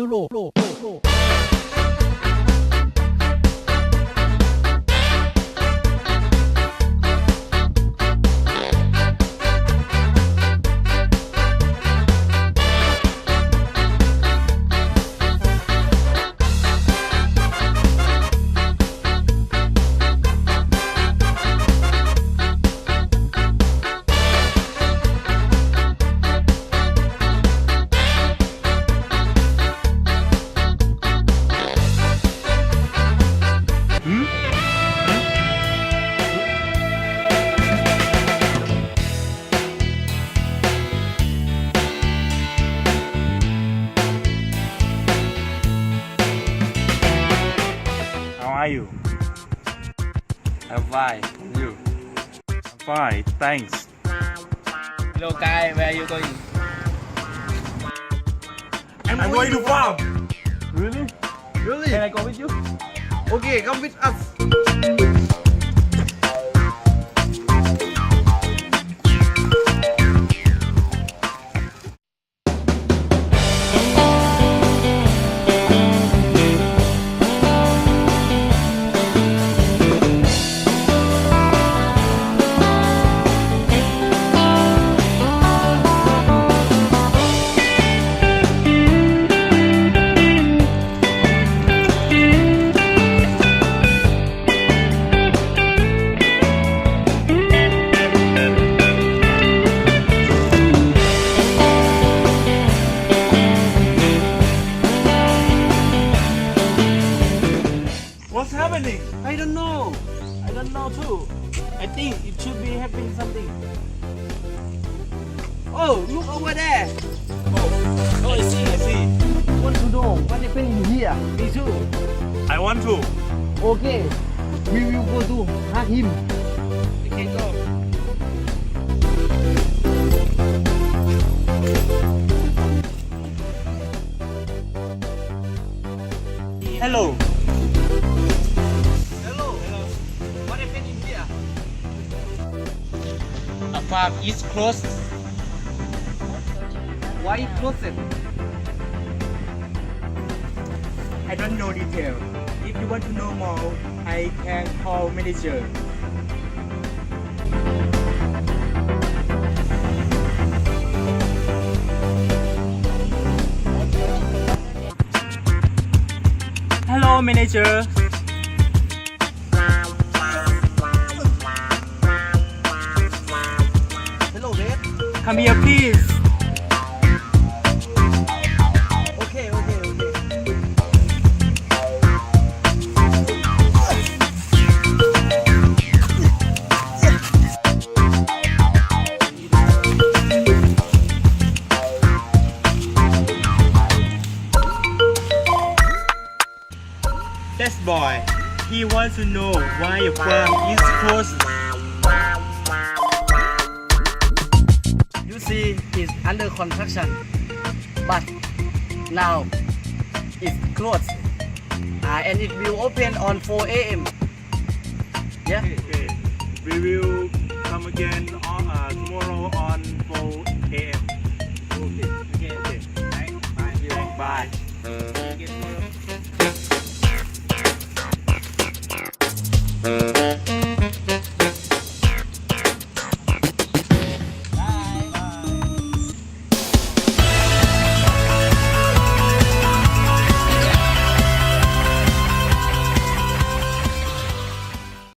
ยุโรปHow are you? I'm fine. And you? I'm fine, thanks. Hello guy, where are you going? I'm going to farm. Really? Really? Can I go with you? Okay, come with us. What's happening? I don't know. I don't know too. I think it should be happening something. Oh, look over there. Oh, I see. Want to know what happening here? Me too. I want to. Okay, we will go to hug him. We can go. Hello. Hello. What happening here? A farm is closed. Why close it? I don't know detail. If you want to know more, I can call manager. Hello, manager. Hello, Red. Come here, please. Okay. That's boy. He wants to know why your farm is closed. You see, it's under construction, but now it's closed, and it will open on 4 a.m. Yeah. Okay. We will come again on, tomorrow on 4 a.m. Okay. Bye. Bye.